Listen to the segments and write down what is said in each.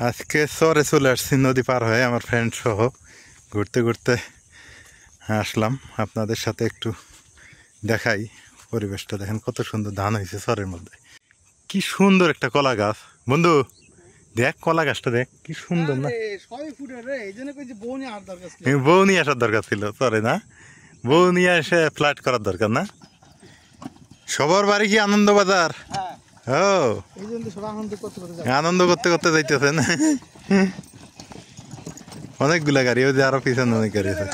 আজকে চরে চলে আসছি নদী পার হয়ে আমার ফ্রেন্ড সহ ঘুরতে ঘুরতে আসলাম। আপনাদের সাথে একটু দেখাই পরিবেশটা। দেখেন কত সুন্দর ধান হয়েছে চরের মধ্যে। কি সুন্দর একটা কলা গাছ। বন্ধু দেখ কলা গাছটা, দেখ কি সুন্দর না। বউ নিয়ে আসার দরকার ছিল চরে, না? বউ নিয়ে এসে ফ্ল্যাট করার দরকার না। সবার বাড়ি কি আনন্দবাজার? ও আনন্দ করতে করতে যাইতেছেন। অনেকগুলা গাড়ি, ওই যে আরো পিছনে অনেক গাড়ি আছে,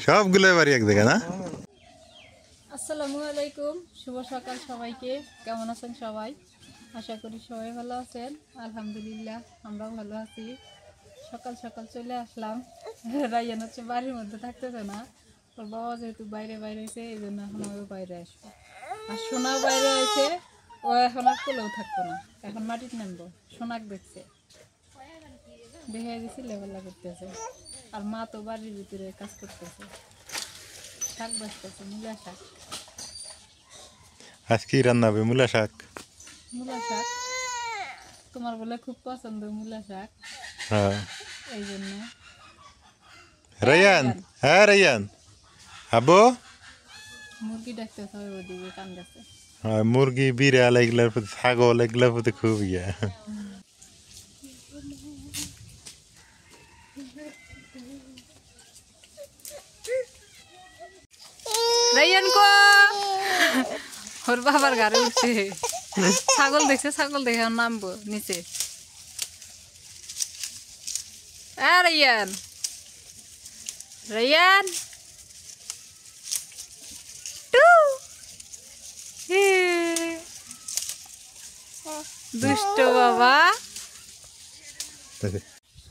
সবগুলো বাড়ি এক জায়গায়, না? আসসালামু আলাইকুম, শুভ সকাল সবাইকে। কেমন আছেন সবাই? আশা করি সবাই ভালো আছেন। আলহামদুলিল্লাহ আমরাও ভালো আছি। সকাল সকাল চলে আসলাম। রাইয়ান হচ্ছে বাড়ির মধ্যে থাকতেছে না, ওর বাবা যেহেতু বাইরে বাইরে হয়েছে এই জন্য এখন আমিও বাইরে আসবো। আর সোনাও বাইরে হয়েছে, ও এখন আর কোলেও থাকতো না, এখন মাটিতে নামবো। সোনাক দেখছে, দেখে গেছি লেবেলা করতেছে। আর মা তো বাড়ির ভিতরে কাজ করতেছে, শাক বাঁচতেছে, মূলা শাক। আজকে রান্না হবে মূলা শাক। মূলা শাক তোমার বলে খুব পছন্দ মূলা শাক, হ্যাঁ। এই জন্য। রায়ান, হ্যাঁ রায়ান, আবো মুরগি ডাকতেছে, হবে ওদিকে কান গেছে। মুরগি, বিড়াল, এগুলার প্রতি, ছাগল, এগুলার প্রতি খুব ইয়া। রায়ান কো, ওর বাবার ঘরে উঠছে, ছাগল দেখছে, ছাগল দেখে নামবো নিচে। রায়ান, রায়ান দুষ্ট বাবা।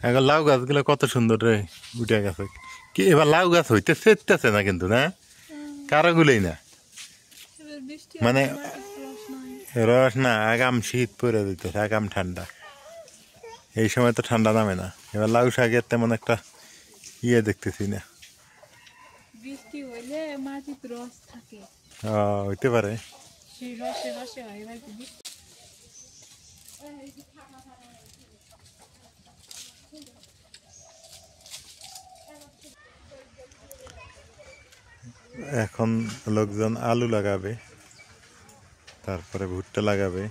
এখন লাউ গাছগুলো কত সুন্দর রে, উঠে গেছে। কি এবার লাউ গাছ হইতে চেতেছে না কিন্তু, না কারোগুলোই না, মানে রস না। আগাম শীত পড়ে দিতেছে, আগাম ঠান্ডা। এই সময় তো ঠান্ডা নামে না। এবার লাউ শাকের তেমন একটা ইয়ে দেখতেছি না। বৃষ্টি হইলে মাটিতে রস থাকে, হইতে পারে। সেই রসে রসে হয়। এখন লোকজন আলু লাগাবে, তারপরে ভুট্টা লাগাবে।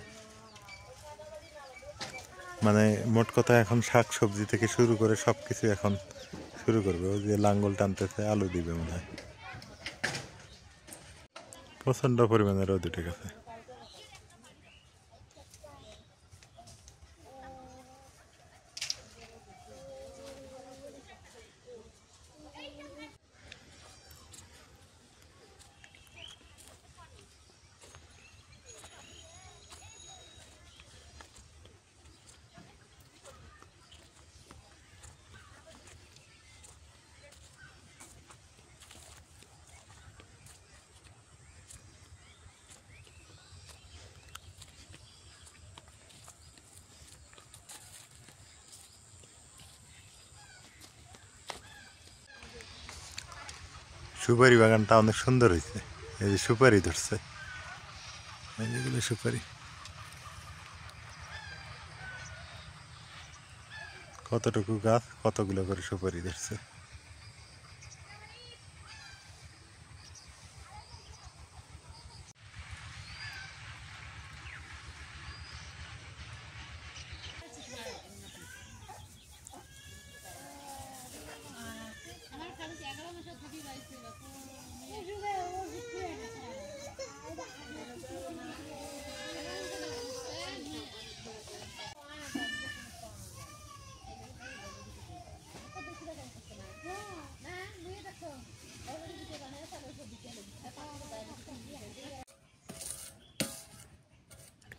মানে মোট কথা এখন শাক সবজি থেকে শুরু করে সব কিছু এখন শুরু করবে। ওই যে লাঙ্গল টানতেছে, আলু দিবে মনে হয়। প্রচণ্ড পরিমাণে রোদ উঠে গেছে। সুপারি বাগানটা অনেক সুন্দর হয়েছে। এই যে সুপারি ধরছে, এইগুলো সুপারি। কতটুকু গাছ, কতগুলো করে সুপারি ধরছে।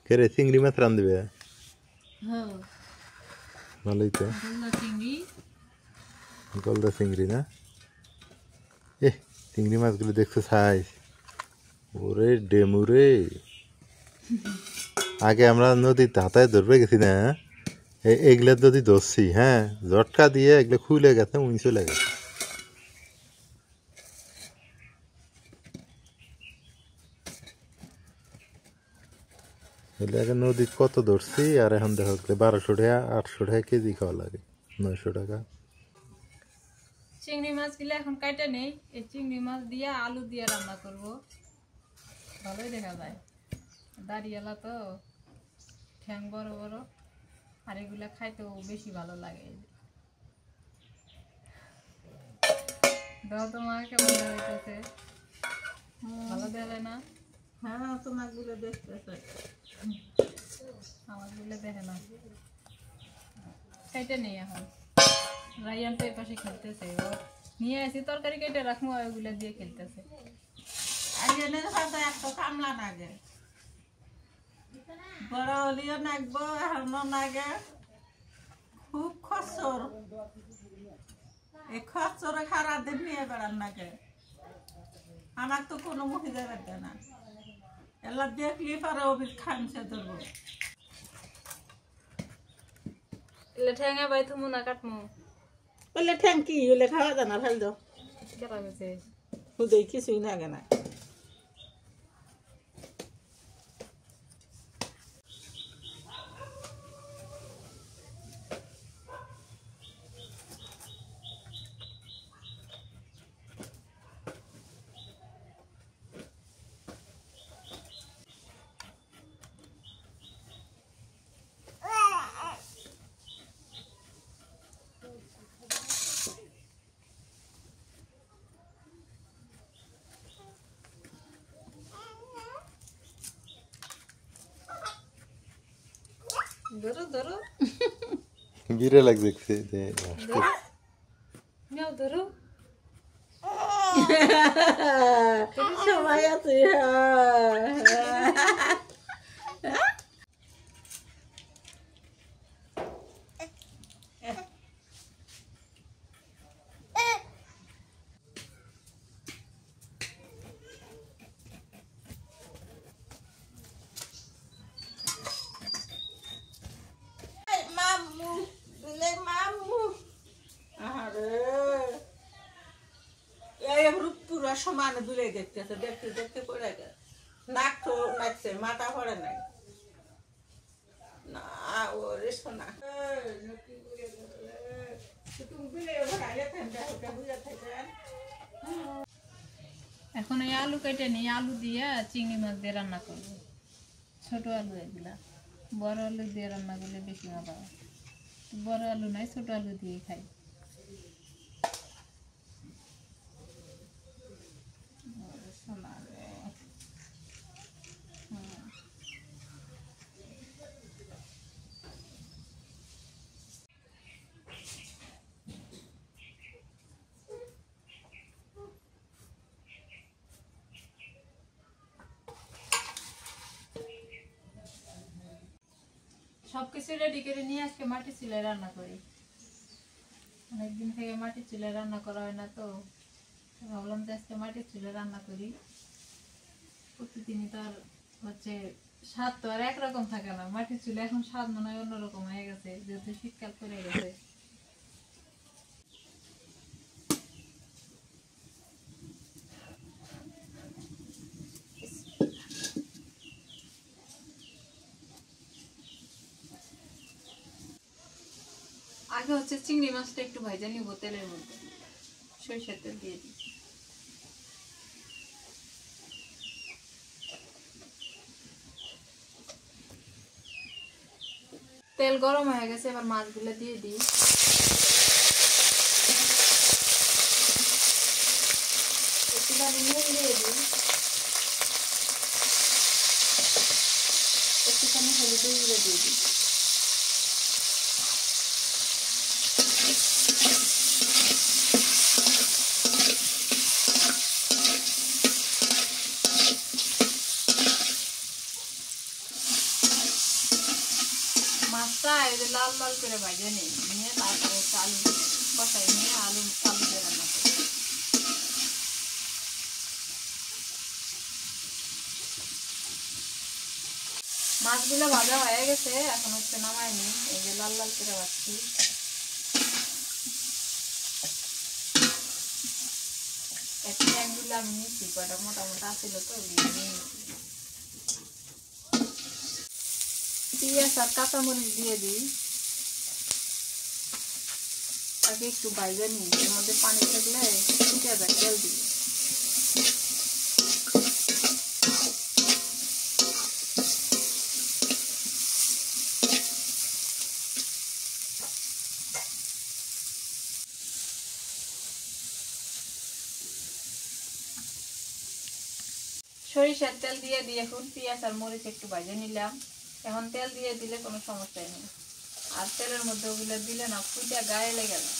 কে রে, চিংড়ি মাছ রান্ধবে? ভালোই তো, গলদা চিংড়ি না? চিংড়ি মাছগুলো দেখছো সাইজ, ওরে ডেমুরে। আগে আমরা নদীতে হাতায় ধরবে গেছি না, এগুলা যদি ধরছি, হ্যাঁ ঝটকা দিয়ে এগুলো খুলে গেছে, উনি চলে গেছে। এলে আগে নদীত কত ধরছি আর এখন দেখো 1200 টাকা 800 টাকা কেজি খাওয়া লাগে 900 টাকা। চিংড়ি মাছগুলো এখন কাটা নেই, এই চিংড়ি মাছ দিয়ে আলু দিয়ে রান্না করব, ভালোই দেখা যায়। দাঁড়িয়ালা তো ঠ্যাং বড় বড়, আর এগুলা খাইতেও বেশি ভালো লাগে। দাও তোমার কেমন হইতেছে, ভালো দেবে না? হ্যাঁ তোমার গুলো দেখতেছে, আমার গুলো দেখে না। খাইতে নেই এখন, রায়ান তো এই পাশে খেলতেছে, ও নিয়ে আসি তরকারি কেটে রাখবো, ওইগুলো দিয়ে খেলতেছে। আর এনে হয়তো একটা কামলা নাগে, বড় হলিও নাগবো, এখনো নাগে, খুব খসর, এই খসরে খারা দিন নিয়ে বেড়ান নাগে। আমার তো কোনো মুখে যাবে না, এলা দেখলি পারে অভির খামছে ধরবো। এলে ঠ্যাঙে বাই থুমু না কাটমু, বললে ঠ্যাঙ্কি হলে খাওয়া জানা ফেল দাও, কেটা গেছে। হুদই কিছুই লাগে না। ধরো ধরো বিরে লাগছে যে নাও ধরো। সবাই আছে মামু, মামু, আরে পুরো সমানে দূরে দেখতেছে, দেখতে দেখতে পড়ে গেছে, নাক তো নাচছে, মাথা পড়ে নাই না ওরে সোনা। এখন এই আলু কেটে নিই, আলু দিয়ে চিংড়ি মাছ দিয়ে রান্না করবো। ছোট আলু এগুলা, বড় আলু দিয়ে রান্না করলে বেশি মজা হয়। বড় আলু নাই, ছোট আলু দিয়ে খাই। সোনা রে। সবকিছু রেডি করে নিয়ে আজকে মাটির চুলায় রান্না করি। অনেকদিন থেকে মাটির চুলায় রান্না করা হয় না, তো ভাবলাম যে আজকে মাটির চুলায় রান্না করি। প্রতিদিনই তো আর হচ্ছে স্বাদ তো আর একরকম থাকে না, মাটির চুলা এখন স্বাদ মনে হয় অন্যরকম হয়ে গেছে, যেহেতু শীতকাল পড়ে গেছে। আগে হচ্ছে চিংড়ি মাছটা একটু ভাজা নিব তেলের মধ্যে, সরিষার তেল দিয়ে দিই। তেল গরম হয়ে গেছে, এবার মাছগুলো দিয়ে দিই। একটুখানি নুন দিয়ে দিই, একটুখানি হলুদের গুঁড়ো দিয়ে দিই। মাছটা এই যে লাল লাল করে ভাজে নিয়ে তারপরে আলু কষাই নিয়ে আলু দিয়ে রান্না করি। মাছগুলো ভাজা হয়ে গেছে, এখন হচ্ছে নামাইনি, এই যে লাল লাল করে ভাজছি। একগুলো আমি নিচ্ছি, কয়টা মোটা মোটা ছিল তো নিয়ে নিচ্ছি। পেঁয়াজ আর কাঁচামরিচ দিয়ে দিই, তাকে একটু ভাজা নিই। এর মধ্যে পানি থাকলে ফুটে যায়, তেল দিই। সরিষার তেল দিয়ে দিয়ে এখন পেঁয়াজ আর মরিচ একটু ভাজে নিলাম। এখন তেল দিয়ে দিলে কোনো সমস্যাই নেই, আর তেলের মধ্যে ওগুলো দিলে না ফুটে গায়ে লেগে যায়।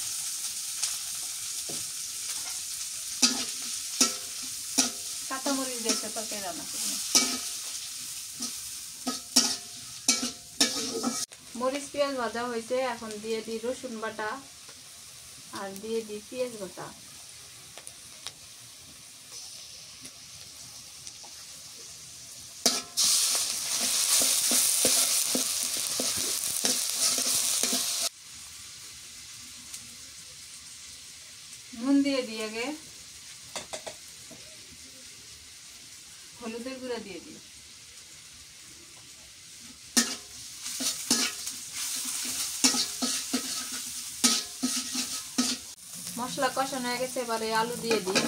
কাঁচামরিচ দিয়েছে তরকারি রান্না করি। মরিচ পেঁয়াজ ভাজা হয়েছে, এখন দিয়ে দিই রসুন বাটা আর দিয়ে দিই পেঁয়াজ বাটা। নুন দিয়ে দিই, আগে হলুদের গুঁড়া দিয়ে দিই। মশলা কষানো হয়ে গেছে, এবারে আলু দিয়ে দিই।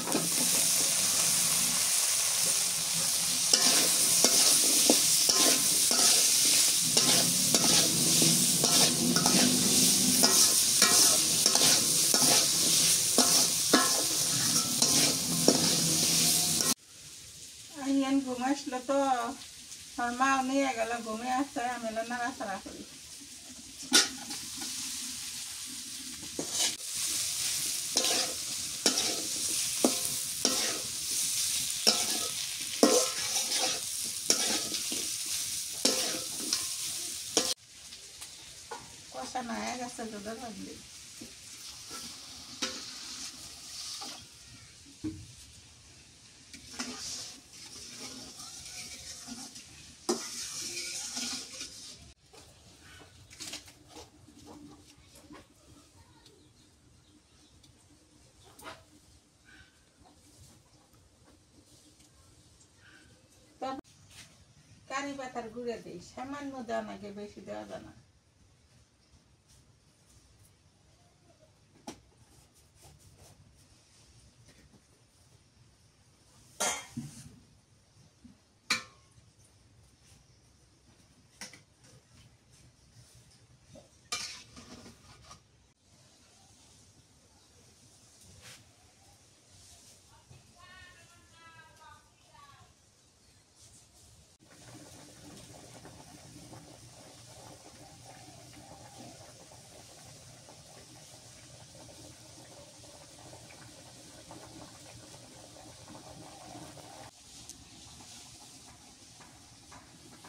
ঘুম আসলো তো আমার মাও নিয়ে গেল, ঘুমে আসছে, আমি নাড়াচাড়া করি। কষানো হয়ে গেছে, দুধের মধ্যে কারি পাতার গুঁড়ে দিই, সামান্য দেওয়া নাকি, বেশি দেওয়া যায় না।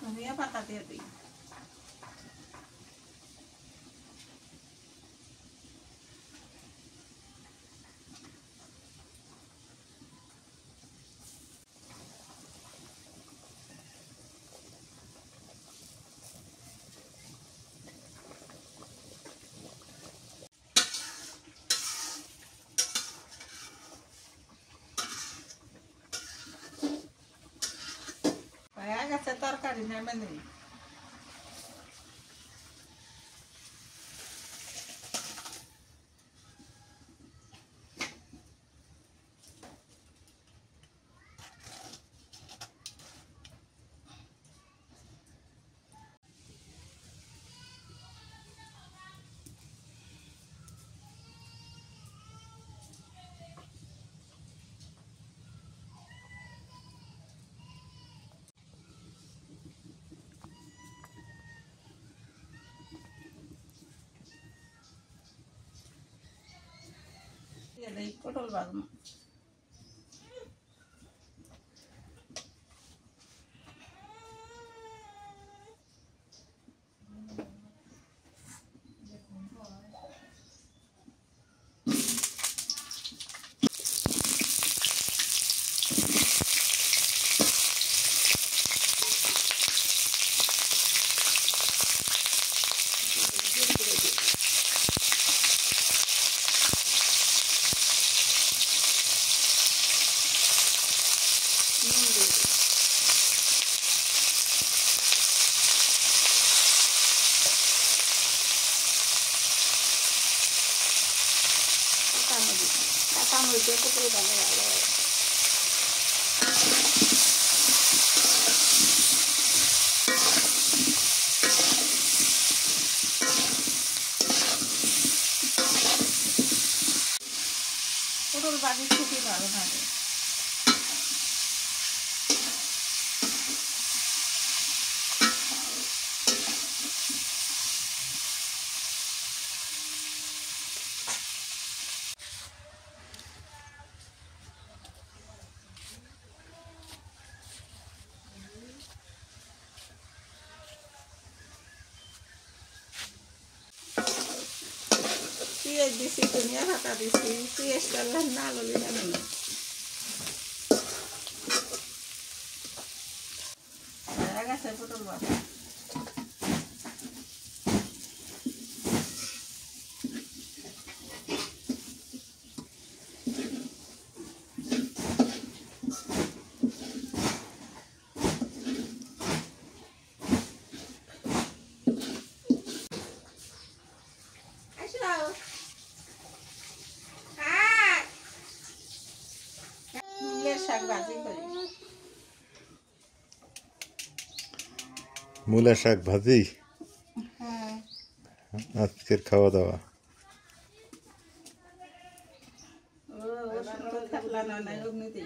ধনিয়া পাতা দিয়ে দিই। হয়ে গেছে তরকারি, নেমে নিই। পটল বাজমা কাঁচামরিচ দিয়ে পটল ভাজা ভালো হয়। পটল ভাজি খুবই ভালো লাগে। পেঁয়াজ দিছি, ধনিয়া পাতা দিছি, পেঁয়াজটা না ললি জানি না। হয়ে গেছে পটল ভাজা। শাক ভাজি করি। মূলা শাক ভাজি হ্যাঁ, আজকের খাওয়া দাওয়া। থাকলা না নাই অগ্নিতে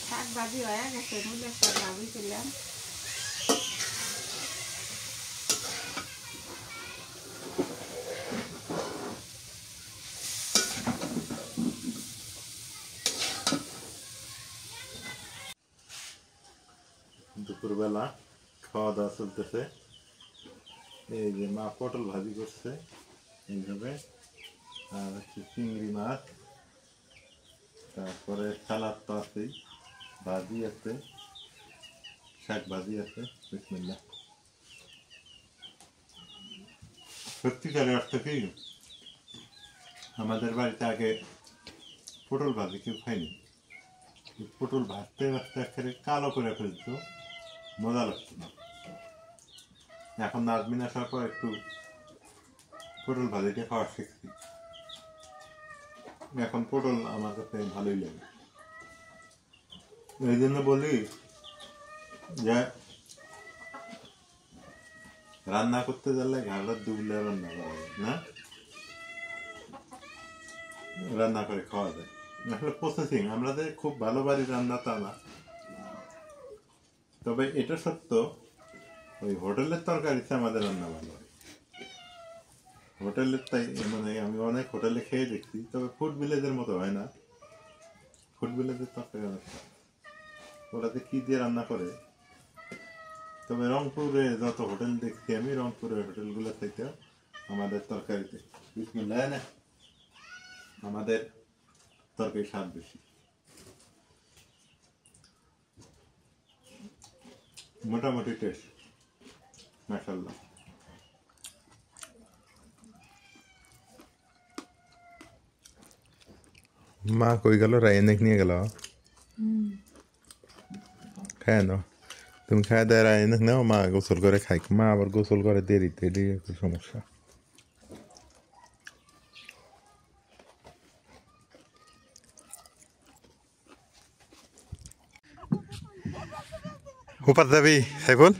শাক ভাজি হয়ে গেছে। মূলের শাক ভাজি করলাম। দুপুরবেলা খাওয়া দাওয়া চলতেছে। এই যে মা পটল ভাজি করছে এইভাবে, আর হচ্ছে চিংড়ি মাছ, তারপরে সালাদ তো আছেই, ভাজি আছে, শাক ভাজি আছে। বিসমিল্লাহ। সত্যিকারের অর্থ কি, আমাদের বাড়িতে আগে পটল ভাজি কেউ খায়নি। পটল ভাজতে ভাজতে একেবারে কালো করে ফেলতো, মজা লাগতো না। এখন নাজমিন আসার পর একটু পটল ভাজিটা খাওয়া শিখছি। এখন পটল আমার কাছে ভালোই লাগে। এই জন্য বলি যে রান্না করতে গেলে ঘাড়টা দুবলে রান্না করা যায় না, রান্না করে খাওয়া যায়। আসলে প্রসেসিং আমাদের খুব ভালো বাড়ির রান্না তা না, তবে এটা সত্য ওই হোটেলের তরকারিতে আমাদের রান্না ভালো হয়। হোটেলের তাই মানে আমি অনেক হোটেলে খেয়ে দেখছি, তবে ফুড ভিলেজের মতো হয় না। ফুড ভিলেজের তরকারি অনেক, ওরাতে কি দিয়ে রান্না করে। তবে রংপুরে যত হোটেল দেখছি আমি, রংপুরের হোটেলগুলো থেকে আমাদের তরকারিতে বিসমিল্লাহ না, আমাদের তরকারি স্বাদ বেশি। মোটামুটি টেস্ট মাশাআল্লাহ। মা কই গেল? রায়নেক নিয়ে গেল। খায় না তুমি খাই দেয় নাও, মা গোসল করে খাই, মা আবার গোসল করে দেরিতে, এটি একটু সমস্যা। উপাত যাবি সাইফুল?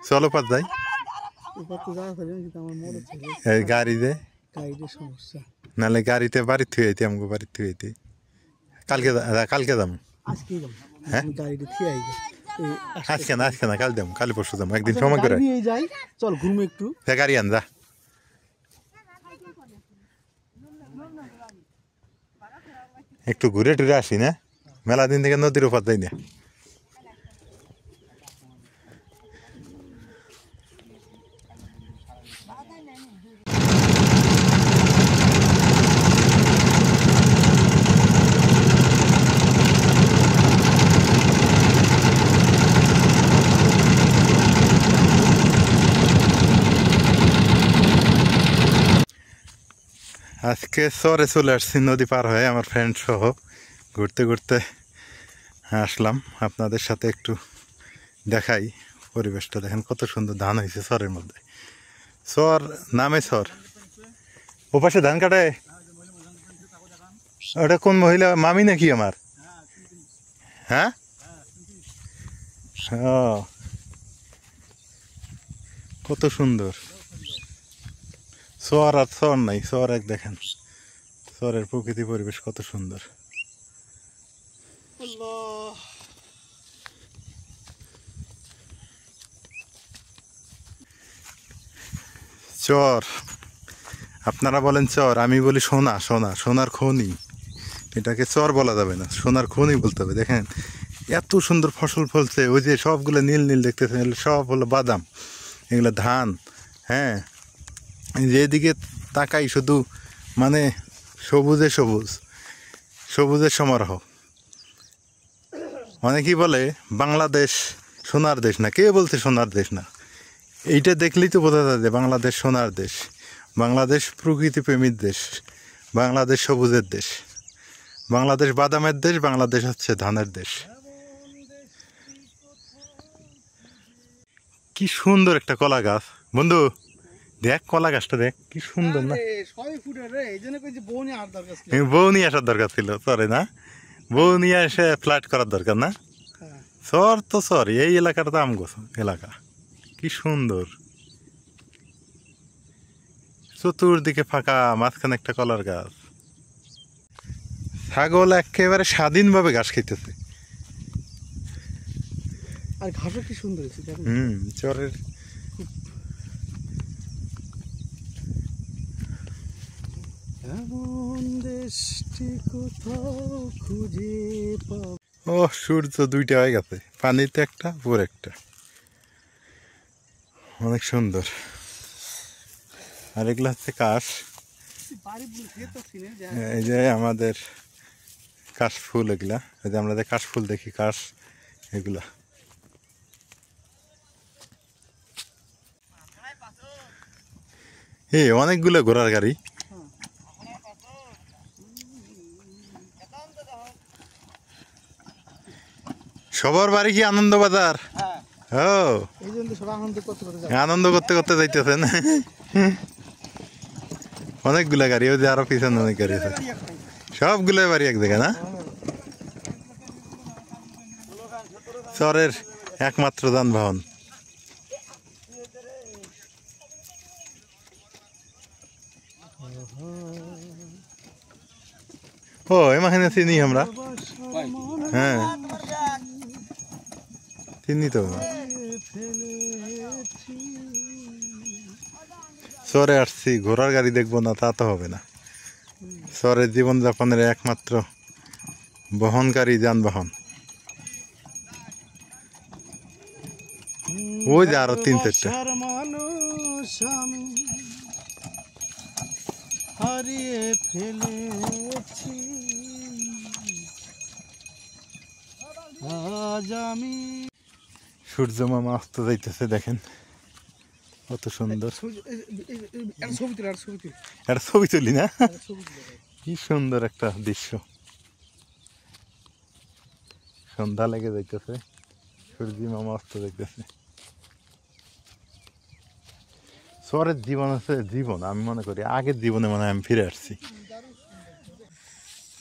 চল উপাত যাই, এই গাড়িতে নাহলে গাড়িতে বাড়ি থুয়ে আইতে, আমাকে বাড়ি থুয়ে আইতে। কালকে কালকে যাবো। হ্যাঁ আজকে না, আজকে না, কাল যাবো, কাল পরশু যাবো, একদিন সময় করে। চল ঘুরবো একটু, গাড়ি আন যা। একটু ঘুরে টুরে আসি না, মেলা দিন থেকে নদীর ওপার যাই না। আজকে চরে চলে আসছি নদী পার হয়ে, আমার ফ্রেন্ড সহ ঘুরতে ঘুরতে আসলাম। আপনাদের সাথে একটু দেখাই পরিবেশটা, দেখেন কত সুন্দর ধান হয়েছে চরের মধ্যে। চর নামে চর, ওপাশে ধান কাটে। ওটা কোন মহিলা, মামি নাকি আমার? হ্যাঁ ও, কত সুন্দর চর। আর চর নাই, চর এক দেখেন, চরের প্রকৃতি পরিবেশ কত সুন্দর। চর, আপনারা বলেন চর, আমি বলি সোনা। সোনা, সোনার খনি, এটাকে চর বলা যাবে না, সোনার খনি বলতে হবে। দেখেন এত সুন্দর ফসল ফলছে, ওই যে সবগুলো নীল নীল দেখতেছেন, সব হলো বাদাম, এগুলো ধান। হ্যাঁ, যেদিকে তাকাই শুধু মানে সবুজে সবুজ, সবুজের সমারোহ। অনেকেই বলে বাংলাদেশ সোনার দেশ না, কে বলছে সোনার দেশ না? এইটা দেখলেই তো বোঝা যায় যে বাংলাদেশ সোনার দেশ, বাংলাদেশ প্রকৃতি প্রেমীর দেশ, বাংলাদেশ সবুজের দেশ, বাংলাদেশ বাদামের দেশ, বাংলাদেশ হচ্ছে ধানের দেশ। কি সুন্দর একটা কলা গাছ বন্ধু, দেখ কলা গাছটা দেখ কি সুন্দর না? বউ নিয়ে আসার দরকার ছিল চরে, না? বউ নিয়ে এসে ফ্ল্যাট করার দরকার না? চর তো চর, এই এলাকাটা তো আমগো এলাকা। কি সুন্দর, চতুর্দিকে ফাঁকা, মাঝখানে একটা কলার গাছ। ছাগল একেবারে স্বাধীনভাবে ঘাস খেতেছে। আর ঘাসও কি সুন্দর হয়েছে। চরের এমন দেশটি কোথাও খুঁজে পাবো। ও সূর্য দুইটা হয়ে গেছে, পানিতে একটা উপর একটা, অনেক সুন্দর। আর এগুলো হচ্ছে কাশ, এই যে আমাদের কাশ ফুল, এগুলা এই যে আমরা যে কাশ ফুল দেখি, কাশ এগুলা। এই অনেকগুলো ঘোড়ার গাড়ি। সবার বাড়ি কি আনন্দ বাজার? ও আনন্দ করতে করতে যাইতেছেন। অনেকগুলা গাড়ি, ওই যে আরো পিছনে অনেক গাড়ি আছে, সবগুলো বাড়ি এক জায়গায় না? চরের একমাত্র যানবাহন। ও এমাখানে চিনি আমরা, হ্যাঁ চিনি তো। চরে আসছি, ঘোড়ার গাড়ি দেখবো না তা তো হবে না। চরের জীবনযাপনের একমাত্র বহনকারী যানবাহন। ওই যে আরো 3-4টা। হারিয়ে ফেলেছি আজ আমি। সূর্য মামা অস্ত যাইতেছে, দেখেন কত সুন্দর। একটা ছবি তুলি না? কি সুন্দর একটা দৃশ্য, সন্ধ্যা লেগে যাইতেছে। সূর্যি মামা অস্ত দেখতেছে। শহরের জীবন আছে জীবন, আমি মনে করি আগের জীবনে মানে আমি ফিরে আসছি।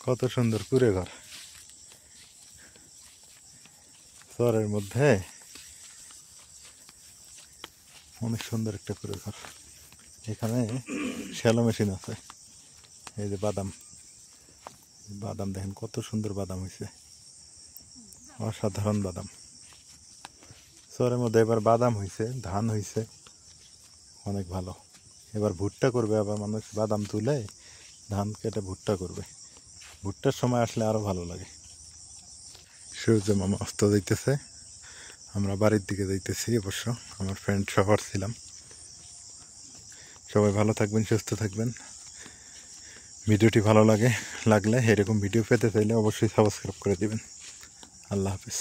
কত সুন্দর কুড়ে ঘর শহরের মধ্যে, অনেক সুন্দর একটা কুড়ে ঘর। এখানে শ্যালো মেশিন আছে। এই যে বাদাম, বাদাম দেখেন কত সুন্দর বাদাম হয়েছে, অসাধারণ বাদাম। শহরের মধ্যে এবার বাদাম হয়েছে, ধান হয়েছে, অনেক ভালো। এবার ভুট্টা করবে, আবার মানুষ বাদাম তুলে ধান কেটে ভুট্টা করবে। ভুট্টার সময় আসলে আরো ভালো লাগে। সূর্য মামা অস্ত যাইতেছে, আমরা বাড়ির দিকে যাইতেছি। অবশ্য আমার ফ্রেন্ড সবার ছিলাম। সবাই ভালো থাকবেন, সুস্থ থাকবেন। ভিডিওটি ভালো লাগলে এরকম ভিডিও পেতে চাইলে অবশ্যই সাবস্ক্রাইব করে দিবেন। আল্লাহ হাফিজ।